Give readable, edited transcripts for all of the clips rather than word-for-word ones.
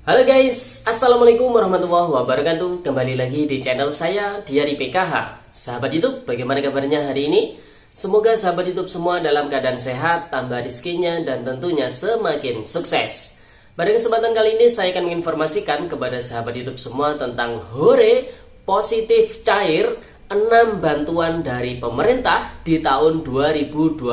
Halo guys, Assalamualaikum warahmatullahi wabarakatuh. Kembali lagi di channel saya, Diari PKH. Sahabat YouTube, bagaimana kabarnya hari ini? Semoga sahabat YouTube semua dalam keadaan sehat, tambah rezekinya, dan tentunya semakin sukses. Pada kesempatan kali ini saya akan menginformasikan kepada sahabat YouTube semua tentang Hore Positif Cair 6 bantuan dari pemerintah di tahun 2022.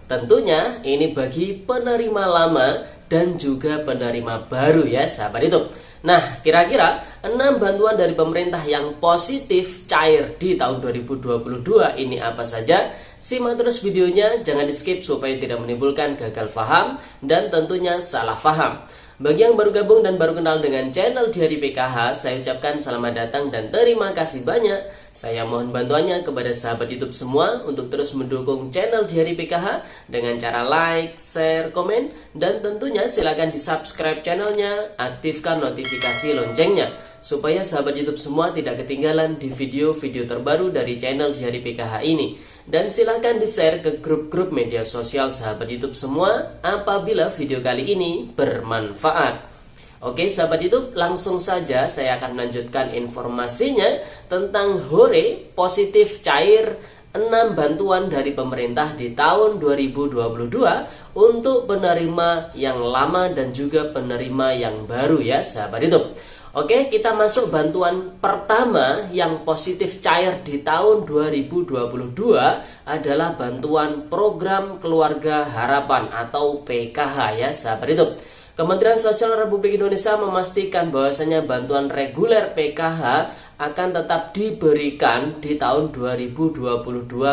Tentunya ini bagi penerima lama dan juga penerima baru ya sahabat YouTube. Nah, kira-kira 6 bantuan dari pemerintah yang positif cair di tahun 2022 ini apa saja? Simak terus videonya, jangan di skip supaya tidak menimbulkan gagal paham dan tentunya salah paham. Bagi yang baru gabung dan baru kenal dengan channel Diari PKH, saya ucapkan selamat datang dan terima kasih banyak. Saya mohon bantuannya kepada sahabat YouTube semua untuk terus mendukung channel Diari PKH dengan cara like, share, komen, dan tentunya silakan di subscribe channelnya, aktifkan notifikasi loncengnya supaya sahabat YouTube semua tidak ketinggalan di video-video terbaru dari channel Diari PKH ini. Dan silahkan di-share ke grup-grup media sosial sahabat YouTube semua apabila video kali ini bermanfaat. Oke sahabat YouTube, langsung saja saya akan melanjutkan informasinya tentang Hore Positif Cair 6 bantuan dari pemerintah di tahun 2022 untuk penerima yang lama dan juga penerima yang baru ya sahabat YouTube. Oke, kita masuk bantuan pertama yang positif cair di tahun 2022 adalah bantuan Program Keluarga Harapan atau PKH ya sahabat YouTube. Kementerian Sosial Republik Indonesia memastikan bahwasanya bantuan reguler PKH akan tetap diberikan di tahun 2022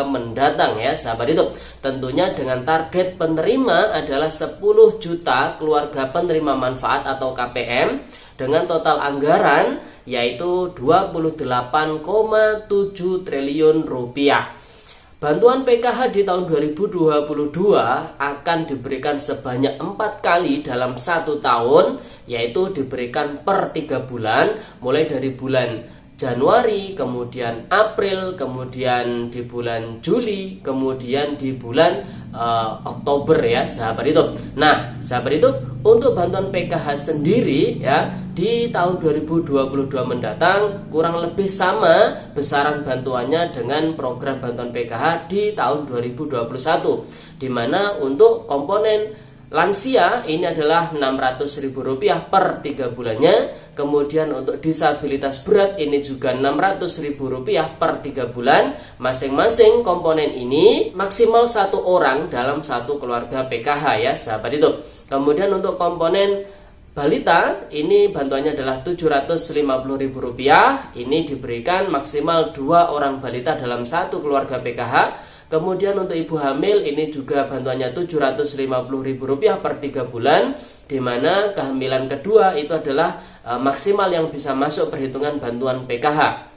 mendatang ya sahabat YouTube. Tentunya dengan target penerima adalah 10 juta keluarga penerima manfaat atau KPM dengan total anggaran yaitu 28,7 triliun rupiah. Bantuan PKH di tahun 2022 akan diberikan sebanyak 4 kali dalam 1 tahun, yaitu diberikan per 3 bulan, mulai dari bulan Januari, kemudian April, kemudian di bulan Juli, kemudian di bulan Oktober ya sahabat YouTube. Nah sahabat YouTube, untuk bantuan PKH sendiri ya di tahun 2022 mendatang kurang lebih sama besaran bantuannya dengan program bantuan PKH di tahun 2021, di mana untuk komponen lansia ini adalah Rp600.000 per 3 bulannya. Kemudian untuk disabilitas berat ini juga Rp600.000 per 3 bulan. Masing-masing komponen ini maksimal 1 orang dalam 1 keluarga PKH ya sahabat itu. Kemudian untuk komponen balita ini bantuannya adalah Rp750.000. Ini diberikan maksimal 2 orang balita dalam 1 keluarga PKH. Kemudian untuk ibu hamil ini juga bantuannya Rp750.000 per 3 bulan, di mana kehamilan kedua itu adalah maksimal yang bisa masuk perhitungan bantuan PKH.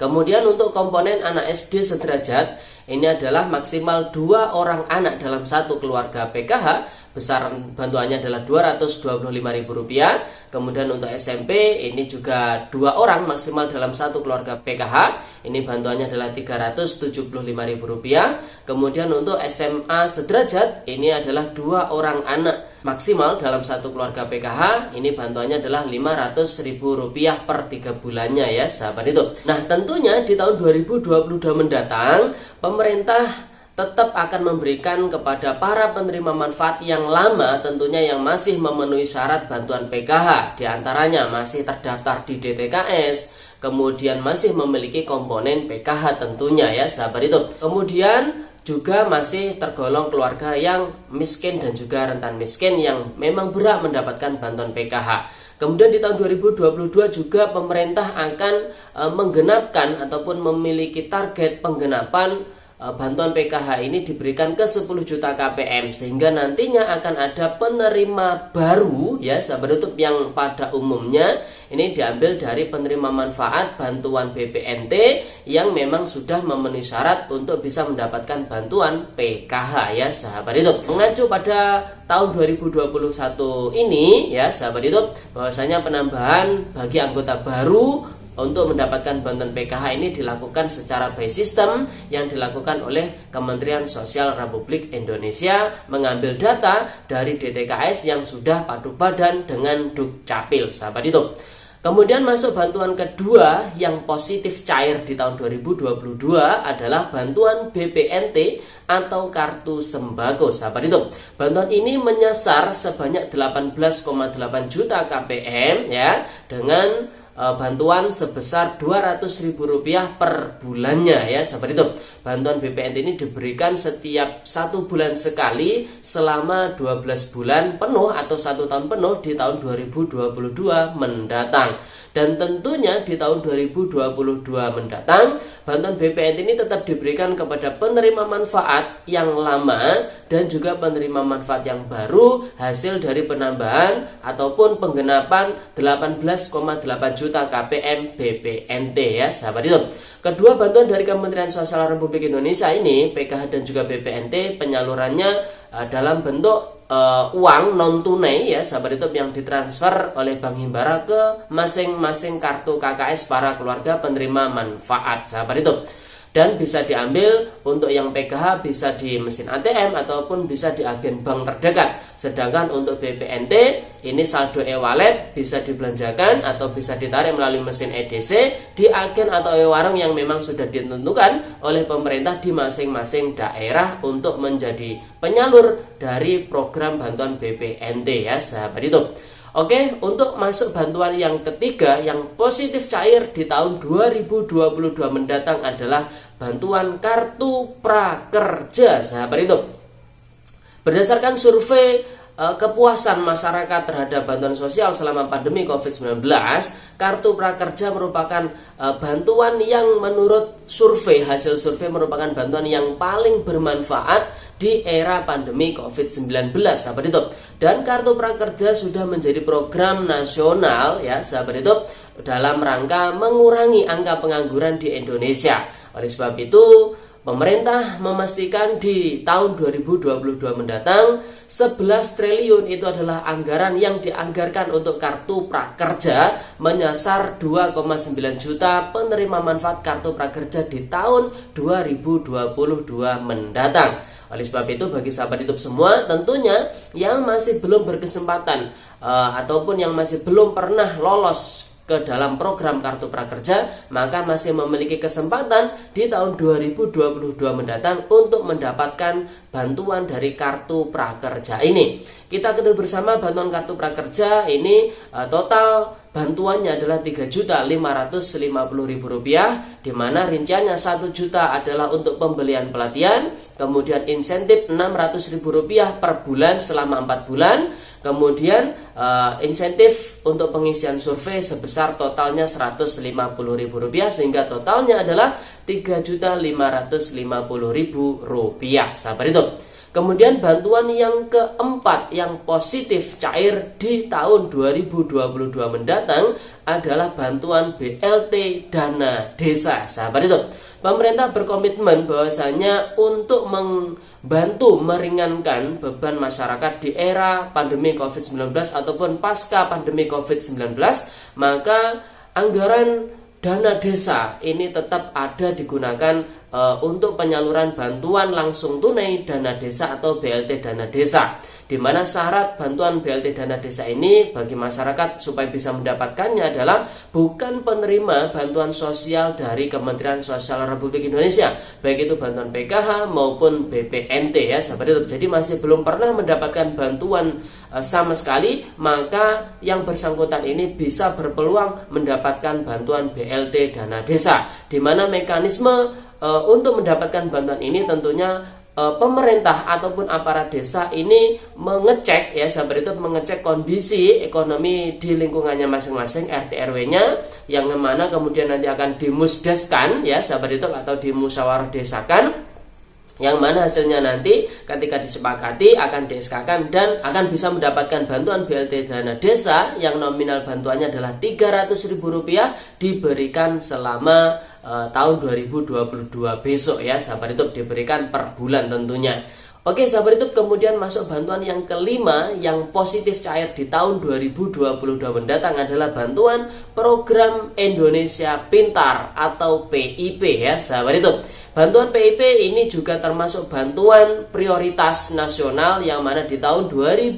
Kemudian untuk komponen anak SD sederajat ini adalah maksimal 2 orang anak dalam 1 keluarga PKH, besaran bantuannya adalah Rp225.000. Kemudian untuk SMP ini juga 2 orang maksimal dalam 1 keluarga PKH, ini bantuannya adalah Rp375.000. Kemudian untuk SMA sederajat ini adalah 2 orang anak maksimal dalam 1 keluarga PKH, ini bantuannya adalah Rp500.000 per 3 bulannya ya sahabat itu. Nah tentunya di tahun 2022 mendatang pemerintah tetap akan memberikan kepada para penerima manfaat yang lama tentunya yang masih memenuhi syarat bantuan PKH, diantaranya masih terdaftar di DTKS, kemudian masih memiliki komponen PKH tentunya ya sahabat itu. Kemudian juga masih tergolong keluarga yang miskin dan juga rentan miskin yang memang berhak mendapatkan bantuan PKH. Kemudian di tahun 2022 juga pemerintah akan menggenapkan ataupun memiliki target penggenapan bantuan PKH ini diberikan ke 10 juta KPM, sehingga nantinya akan ada penerima baru ya sahabat YouTube yang pada umumnya ini diambil dari penerima manfaat bantuan BPNT yang memang sudah memenuhi syarat untuk bisa mendapatkan bantuan PKH ya sahabat YouTube. Mengacu pada tahun 2021 ini ya sahabat YouTube, bahwasanya penambahan bagi anggota baru untuk mendapatkan bantuan PKH ini dilakukan secara by system yang dilakukan oleh Kementerian Sosial Republik Indonesia mengambil data dari DTKS yang sudah padu badan dengan Dukcapil, sahabat YouTube. Kemudian masuk bantuan kedua yang positif cair di tahun 2022 adalah bantuan BPNT atau kartu sembako, sahabat YouTube. Bantuan ini menyasar sebanyak 18,8 juta KPM ya, dengan bantuan sebesar Rp200.000 per bulannya ya, sahabat YouTube. Bantuan BPNT ini diberikan setiap 1 bulan sekali selama 12 bulan penuh atau 1 tahun penuh di tahun 2022 mendatang. Dan tentunya di tahun 2022 mendatang, bantuan BPNT ini tetap diberikan kepada penerima manfaat yang lama dan juga penerima manfaat yang baru hasil dari penambahan ataupun penggenapan 18,8 juta KPM BPNT ya, sahabat YouTube. Kedua bantuan dari Kementerian Sosial Republik Indonesia ini, PKH dan juga BPNT, penyalurannya dalam bentuk uang non tunai ya, sahabat YouTube, yang ditransfer oleh Bank Himbara ke masing-masing kartu KKS para keluarga penerima manfaat, sahabat YouTube. Dan bisa diambil untuk yang PKH bisa di mesin ATM ataupun bisa di agen bank terdekat. Sedangkan untuk BPNT ini saldo e-wallet bisa dibelanjakan atau bisa ditarik melalui mesin EDC di agen atau e-warung yang memang sudah ditentukan oleh pemerintah di masing-masing daerah untuk menjadi penyalur dari program bantuan BPNT ya, sahabat YouTube. Oke, untuk masuk bantuan yang ketiga yang positif cair di tahun 2022 mendatang adalah bantuan kartu prakerja, sahabat YouTube. Berdasarkan survei kepuasan masyarakat terhadap bantuan sosial selama pandemi COVID-19, kartu prakerja merupakan bantuan yang menurut survei, hasil survei merupakan bantuan yang paling bermanfaat di era pandemi COVID-19, sahabat YouTube. Dan kartu prakerja sudah menjadi program nasional ya, sahabat YouTube, dalam rangka mengurangi angka pengangguran di Indonesia. Oleh sebab itu, pemerintah memastikan di tahun 2022 mendatang 11 triliun itu adalah anggaran yang dianggarkan untuk kartu prakerja, menyasar 2,9 juta penerima manfaat kartu prakerja di tahun 2022 mendatang. Oleh sebab itu, bagi sahabat YouTube semua, tentunya yang masih belum berkesempatan ataupun yang masih belum pernah lolos ke dalam program kartu prakerja, maka masih memiliki kesempatan di tahun 2022 mendatang untuk mendapatkan bantuan dari kartu prakerja ini. Kita ketahui bersama bantuan kartu prakerja ini total bantuannya adalah Rp3.550.000, di mana rinciannya 1 juta adalah untuk pembelian pelatihan, kemudian insentif Rp600.000 per bulan selama 4 bulan, kemudian insentif untuk pengisian survei sebesar totalnya Rp150.000, sehingga totalnya adalah Rp3.550.000, sahabat YouTube. Kemudian bantuan yang keempat yang positif cair di tahun 2022 mendatang adalah bantuan BLT Dana Desa, sahabat itu. Pemerintah berkomitmen bahwasanya untuk membantu meringankan beban masyarakat di era pandemi COVID-19 ataupun pasca pandemi COVID-19, maka anggaran dana desa ini tetap ada digunakan untuk penyaluran bantuan langsung tunai dana desa atau BLT dana desa, di mana syarat bantuan BLT dana desa ini bagi masyarakat supaya bisa mendapatkannya adalah bukan penerima bantuan sosial dari Kementerian Sosial Republik Indonesia, baik itu bantuan PKH maupun BPNT ya, sahabat YouTube. Jadi masih belum pernah mendapatkan bantuan sama sekali, maka yang bersangkutan ini bisa berpeluang mendapatkan bantuan BLT dana desa, di mana mekanisme untuk mendapatkan bantuan ini tentunya pemerintah ataupun aparat desa ini mengecek ya, sahabat itu, mengecek kondisi ekonomi di lingkungannya masing-masing RT RW-nya, yang mana kemudian nanti akan dimusdeskan ya, sahabat itu, atau dimusyawarah desakan, yang mana hasilnya nanti ketika disepakati akan di-SK-kan dan akan bisa mendapatkan bantuan BLT dana desa yang nominal bantuannya adalah Rp300.000 diberikan selama tahun 2022 besok ya, sahabat itu, diberikan per bulan tentunya. Oke sahabat YouTube, kemudian masuk bantuan yang kelima yang positif cair di tahun 2022 mendatang adalah bantuan program Indonesia Pintar atau PIP ya sahabat YouTube. Bantuan PIP ini juga termasuk bantuan prioritas nasional yang mana di tahun 2022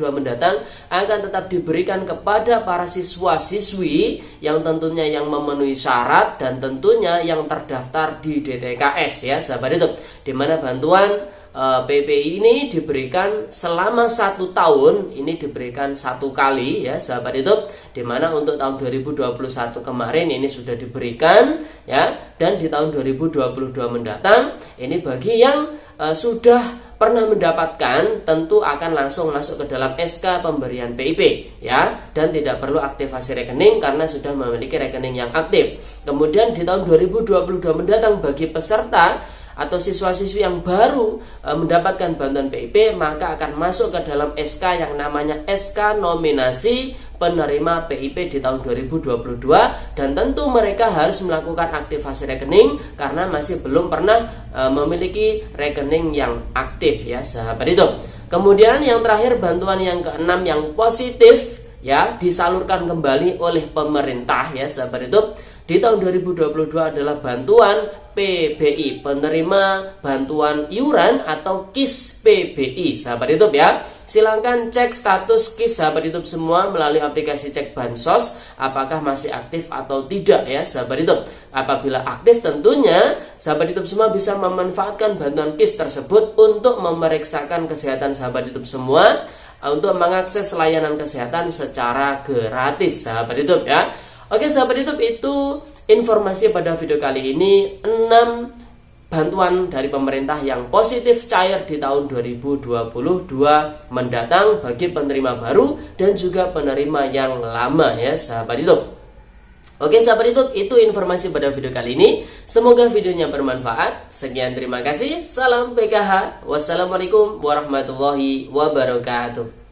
mendatang akan tetap diberikan kepada para siswa-siswi yang tentunya yang memenuhi syarat dan tentunya yang terdaftar di DTKS ya sahabat YouTube. Di mana bantuan PPI ini diberikan selama 1 tahun, ini diberikan 1 kali ya sahabat YouTube, dimana untuk tahun 2021 kemarin ini sudah diberikan ya, dan di tahun 2022 mendatang ini bagi yang sudah pernah mendapatkan tentu akan langsung masuk ke dalam SK pemberian PIP ya, dan tidak perlu aktivasi rekening karena sudah memiliki rekening yang aktif. Kemudian di tahun 2022 mendatang bagi peserta atau siswa-siswi yang baru mendapatkan bantuan PIP maka akan masuk ke dalam SK yang namanya SK nominasi penerima PIP di tahun 2022, dan tentu mereka harus melakukan aktivasi rekening karena masih belum pernah memiliki rekening yang aktif ya sahabat itu. Kemudian yang terakhir bantuan yang keenam yang positif ya disalurkan kembali oleh pemerintah ya sahabat itu di tahun 2022 adalah bantuan PBI, penerima bantuan iuran atau KIS PBI sahabat YouTube ya. Silahkan cek status KIS sahabat YouTube semua melalui aplikasi cek bansos apakah masih aktif atau tidak ya sahabat YouTube. Apabila aktif tentunya sahabat YouTube semua bisa memanfaatkan bantuan KIS tersebut untuk memeriksakan kesehatan sahabat YouTube semua, untuk mengakses layanan kesehatan secara gratis sahabat YouTube ya. Oke sahabat YouTube, itu informasi pada video kali ini 6 bantuan dari pemerintah yang positif cair di tahun 2022 mendatang bagi penerima baru dan juga penerima yang lama ya sahabat YouTube. Oke sahabat YouTube, itu informasi pada video kali ini. Semoga videonya bermanfaat. Sekian, terima kasih. Salam PKH. Wassalamualaikum warahmatullahi wabarakatuh.